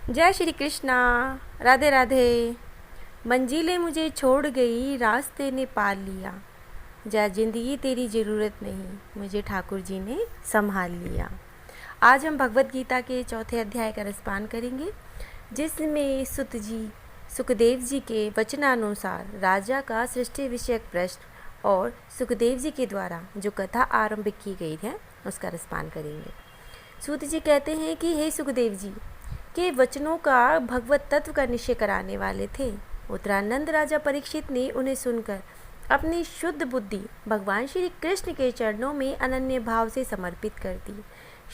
जय श्री कृष्णा। राधे राधे। मंजिलें मुझे छोड़ गई, रास्ते ने पाल लिया। जा जिंदगी तेरी ज़रूरत नहीं, मुझे ठाकुर जी ने संभाल लिया। आज हम भगवत गीता के चौथे अध्याय का रसपान करेंगे, जिसमें सुखदेव जी के वचनानुसार राजा का सृष्टि विषयक प्रश्न और सुखदेव जी के द्वारा जो कथा आरंभ की गई है उसका रसपान करेंगे। सूत जी कहते हैं कि हे सुखदेव जी के वचनों का भगवत तत्व का निश्चय कराने वाले थे। उत्तरानंद राजा परीक्षित ने उन्हें सुनकर अपनी शुद्ध बुद्धि भगवान श्री कृष्ण के चरणों में अनन्य भाव से समर्पित कर दी।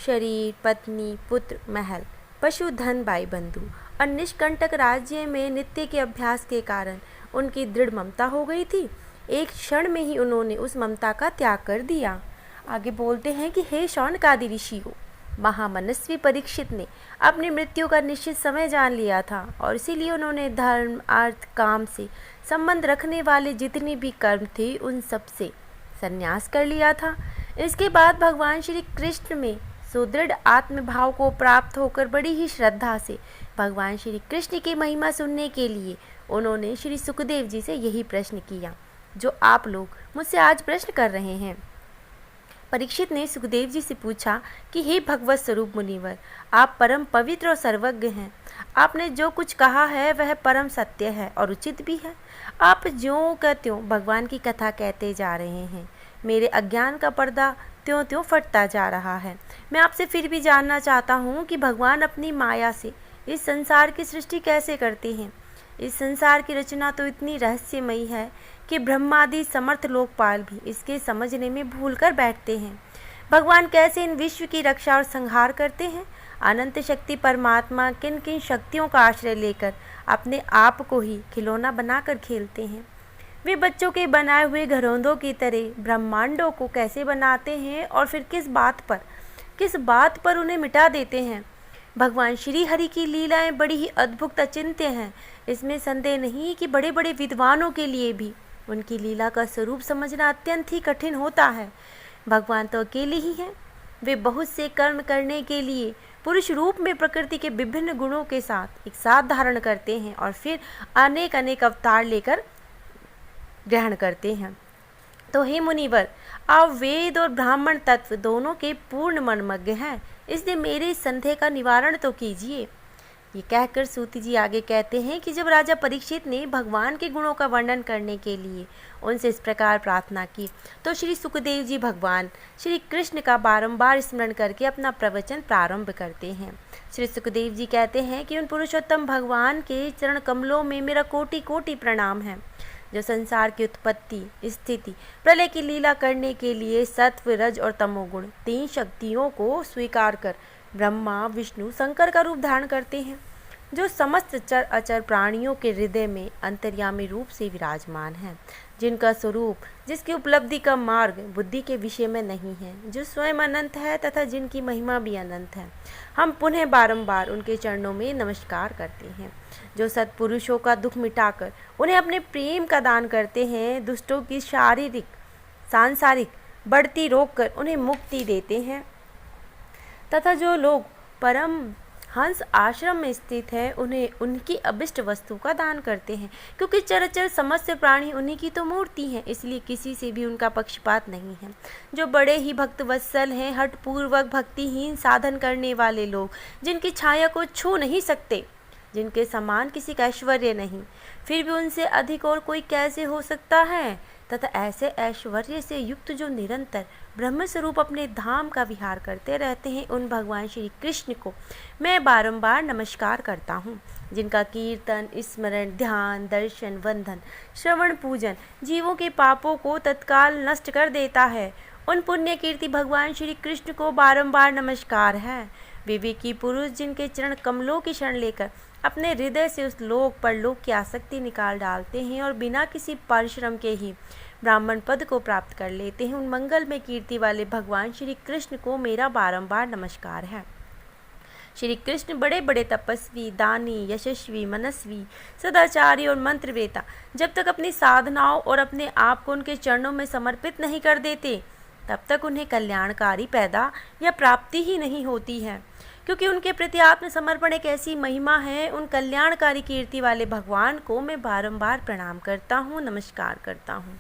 शरीर, पत्नी, पुत्र, महल, पशु, धन, भाई बंधु और निष्कंटक राज्य में नित्य के अभ्यास के कारण उनकी दृढ़ ममता हो गई थी। एक क्षण में ही उन्होंने उस ममता का त्याग कर दिया। आगे बोलते हैं कि हे शौनकादि ऋषियों, महामनस्वी परीक्षित ने अपनी मृत्यु का निश्चित समय जान लिया था और इसीलिए उन्होंने धर्म, अर्थ, काम से संबंध रखने वाले जितने भी कर्म थे उन सब से संन्यास कर लिया था। इसके बाद भगवान श्री कृष्ण में सुदृढ़ आत्मभाव को प्राप्त होकर बड़ी ही श्रद्धा से भगवान श्री कृष्ण की महिमा सुनने के लिए उन्होंने श्री सुखदेव जी से यही प्रश्न किया जो आप लोग मुझसे आज प्रश्न कर रहे हैं। परीक्षित ने सुखदेव जी से पूछा कि हे भगवत स्वरूप मुनिवर, आप परम पवित्र और सर्वज्ञ हैं। आपने जो कुछ कहा है वह परम सत्य है और उचित भी है। आप ज्यों का त्यों भगवान की कथा कहते जा रहे हैं। मेरे अज्ञान का पर्दा त्यों त्यों फटता जा रहा है। मैं आपसे फिर भी जानना चाहता हूँ कि भगवान अपनी माया से इस संसार की सृष्टि कैसे करते हैं। इस संसार की रचना तो इतनी रहस्यमयी है कि ब्रह्मादि समर्थ लोकपाल भी इसके समझने में भूल कर बैठते हैं। भगवान कैसे इन विश्व की रक्षा और संहार करते हैं। अनंत शक्ति परमात्मा किन किन शक्तियों का आश्रय लेकर अपने आप को ही खिलौना बनाकर खेलते हैं। वे बच्चों के बनाए हुए घरौंदों की तरह ब्रह्मांडों को कैसे बनाते हैं और फिर किस बात पर उन्हें मिटा देते हैं। भगवान श्री हरि की लीलाएं बड़ी ही अद्भुत अचिंत्य हैं। इसमें संदेह नहीं कि बड़े बड़े विद्वानों के लिए भी उनकी लीला का स्वरूप समझना अत्यंत ही कठिन होता है। भगवान तो अकेले ही हैं। वे बहुत से कर्म करने के लिए पुरुष रूप में प्रकृति के विभिन्न गुणों के साथ एक साथ धारण करते हैं और फिर अनेक अनेक अवतार लेकर ग्रहण करते हैं। तो हे मुनिवर, आप वेद और ब्राह्मण तत्व दोनों के पूर्ण मनमज्ञ हैं, इसलिए मेरे संदेह का निवारण तो कीजिए। ये कहकर सूति जी आगे कहते हैं कि जब राजा परीक्षित ने भगवान के गुणों का वर्णन करने के लिए उनसे इस प्रकार प्रार्थना की तो श्री सुखदेव जी भगवान श्री कृष्ण का बारंबार स्मरण करके अपना प्रवचन प्रारंभ करते हैं। श्री सुखदेव जी कहते हैं कि उन पुरुषोत्तम भगवान के चरण कमलों में मेरा कोटि कोटि प्रणाम है, जो संसार की उत्पत्ति, स्थिति, प्रलय की लीला करने के लिए सत्व, रज और तमोगुण तीन शक्तियों को स्वीकार कर ब्रह्मा, विष्णु, शंकर का रूप धारण करते हैं, जो समस्त चर अचर प्राणियों के हृदय में अंतर्यामी रूप से विराजमान हैं, जिनका स्वरूप, जिसकी उपलब्धि का मार्ग बुद्धि के विषय में नहीं है, जो स्वयं अनंत है तथा जिनकी महिमा भी अनंत है। हम पुनः बारंबार उनके चरणों में नमस्कार करते हैं, जो सत्पुरुषों का दुख मिटाकर उन्हें अपने प्रेम का दान करते हैं, दुष्टों की शारीरिक सांसारिक बढ़ती रोककर उन्हें मुक्ति देते हैं तथा जो लोग परम हंस आश्रम में स्थित है उन्हें उनकी अभिष्ट वस्तु का दान करते हैं, क्योंकि चराचर समस्त प्राणी उन्हीं की तो मूर्ति है, इसलिए किसी से भी उनका पक्षपात नहीं है। जो बड़े ही भक्त वत्सल हैं, हठपूर्वक भक्तिहीन साधन करने वाले लोग, जिनकी छाया को छू नहीं सकते, जिनके समान किसी का ऐश्वर्य नहीं, फिर भी उनसे अधिक और कोई कैसे हो सकता है, तथा ऐसे ऐश्वर्य से युक्त जो निरंतर ब्रह्म स्वरूप अपने धाम का विहार करते रहते हैं, उन भगवान श्री कृष्ण को मैं बारंबार नमस्कार करता हूँ, जिनका कीर्तन, स्मरण, ध्यान, दर्शन, वंदन, श्रवण, पूजन जीवों के पापों को तत्काल नष्ट कर देता है। उन पुण्य कीर्ति भगवान श्री कृष्ण को बारंबार नमस्कार है। विवेकी पुरुष जिनके चरण कमलों की शरण लेकर अपने हृदय से उस लोक परलोक की आसक्ति निकाल डालते हैं और बिना किसी परिश्रम के ही ब्राह्मण पद को प्राप्त कर लेते हैं, उन मंगल में कीर्ति वाले भगवान श्री कृष्ण को मेरा बारंबार नमस्कार है। श्री कृष्ण बड़े बड़े तपस्वी, दानी, यशस्वी, मनस्वी, सदाचारी और मंत्रवेता जब तक अपनी साधनाओं और अपने आप को उनके चरणों में समर्पित नहीं कर देते, तब तक उन्हें कल्याणकारी पैदा या प्राप्ति ही नहीं होती है, क्योंकि उनके प्रति आत्मसमर्पण एक ऐसी महिमा है। उन कल्याणकारी कीर्ति वाले भगवान को मैं बारंबार प्रणाम करता हूँ, नमस्कार करता हूँ।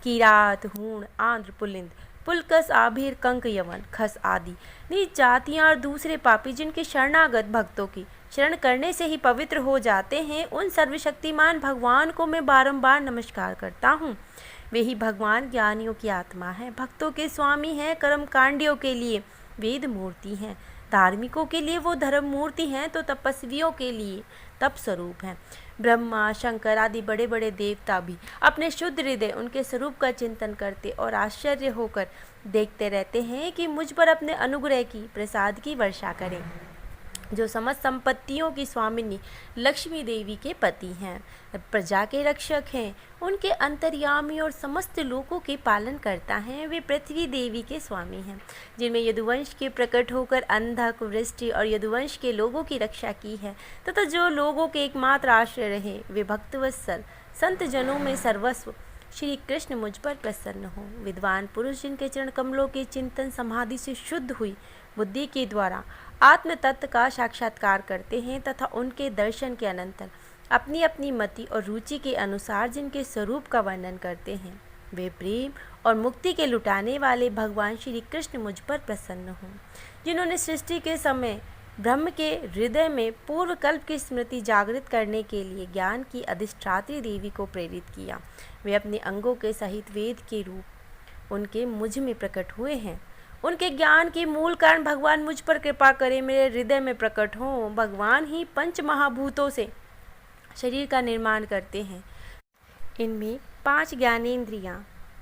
किरात, हूण, आंध्र, पुलिंद, पुलकस, आभीर, कंक, यवन, खस आदि नीच जातियाँ और दूसरे पापी जिनके शरणागत भक्तों की शरण करने से ही पवित्र हो जाते हैं, उन सर्वशक्तिमान भगवान को मैं बारंबार नमस्कार करता हूँ। वे ही भगवान ज्ञानियों की आत्मा है, भक्तों के स्वामी हैं, कर्मकांडियों के लिए वेद मूर्ति हैं, धार्मिकों के लिए वो धर्म मूर्ति हैं, तो तपस्वियों के लिए तप स्वरूप हैं। ब्रह्मा, शंकर आदि बड़े बड़े देवता भी अपने शुद्ध हृदय उनके स्वरूप का चिंतन करते और आश्चर्य होकर देखते रहते हैं कि मुझ पर अपने अनुग्रह की प्रसाद की वर्षा करें। जो समस्त संपत्तियों की स्वामिनी लक्ष्मी देवी के पति हैं, प्रजा के रक्षक हैं, उनके अंतर्यामी और समस्त लोगों के पालन करता है। वे पृथ्वी देवी के स्वामी हैं, जिनमें यदुवंश के प्रकट होकर अंधक, वृष्टि और यदुवंश के लोगों की रक्षा की है, तथा जो लोगों के एकमात्र आश्रय रहे, वे भक्तवत्सल संत जनों में सर्वस्व श्री कृष्ण मुझ पर प्रसन्न हो। विद्वान पुरुष जिनके चरण कमलों के चिंतन समाधि से शुद्ध हुई बुद्धि के द्वारा आत्म तत्व का साक्षात्कार करते हैं, तथा उनके दर्शन के अनंतर अपनी अपनी मति और रुचि के अनुसार जिनके स्वरूप का वर्णन करते हैं, वे प्रेम और मुक्ति के लुटाने वाले भगवान श्री कृष्ण मुझ पर प्रसन्न हों। जिन्होंने सृष्टि के समय ब्रह्म के हृदय में पूर्व कल्प की स्मृति जागृत करने के लिए ज्ञान की अधिष्ठात्री देवी को प्रेरित किया, वे अपने अंगों के सहित वेद के रूप उनके मुझ में प्रकट हुए हैं। उनके ज्ञान के मूल कारण भगवान मुझ पर कृपा करें, मेरे हृदय में प्रकट हों। भगवान ही पंच महाभूतों से शरीर का निर्माण करते हैं। इनमें 5 ज्ञानेंद्रियाँ,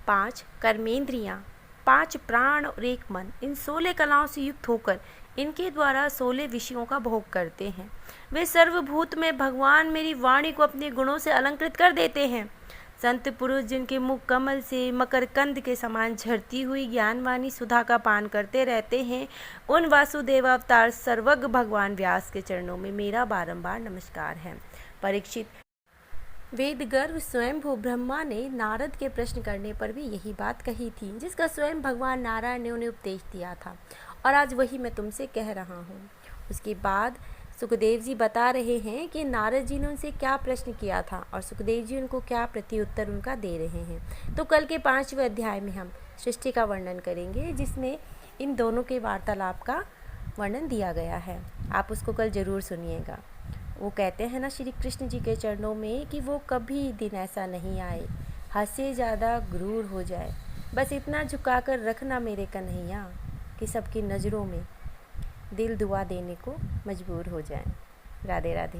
5 कर्मेंद्रियाँ, 5 प्राण और 1 मन, इन 16 कलाओं से युक्त होकर इनके द्वारा 16 विषयों का भोग करते हैं। वे सर्वभूत में भगवान मेरी वाणी को अपने गुणों से अलंकृत कर देते हैं। संत पुरुष जिनके मुख कमल से मकरकंद के समान झरती हुई ज्ञानवाणी सुधा का पान करते रहते हैं, उन वासुदेव अवतार सर्वज्ञ भगवान व्यास के चरणों में मेरा बारंबार नमस्कार है। परीक्षित, वेद गर्भ स्वयंभू ब्रह्मा ने नारद के प्रश्न करने पर भी यही बात कही थी, जिसका स्वयं भगवान नारायण ने उन्हें उपदेश दिया था, और आज वही मैं तुमसे कह रहा हूँ। उसके बाद सुखदेव जी बता रहे हैं कि नारद जी ने उनसे क्या प्रश्न किया था और सुखदेव जी उनको क्या प्रत्युत्तर उनका दे रहे हैं। तो कल के 5वें अध्याय में हम सृष्टि का वर्णन करेंगे, जिसमें इन दोनों के वार्तालाप का वर्णन दिया गया है। आप उसको कल ज़रूर सुनिएगा। वो कहते हैं ना श्री कृष्ण जी के चरणों में कि वो कभी दिन ऐसा नहीं आए हद से ज़्यादा गुरूर हो जाए, बस इतना झुका कर रखना मेरे कन्हैया कि सबकी नज़रों में दिल दुआ देने को मजबूर हो जाए। राधे राधे।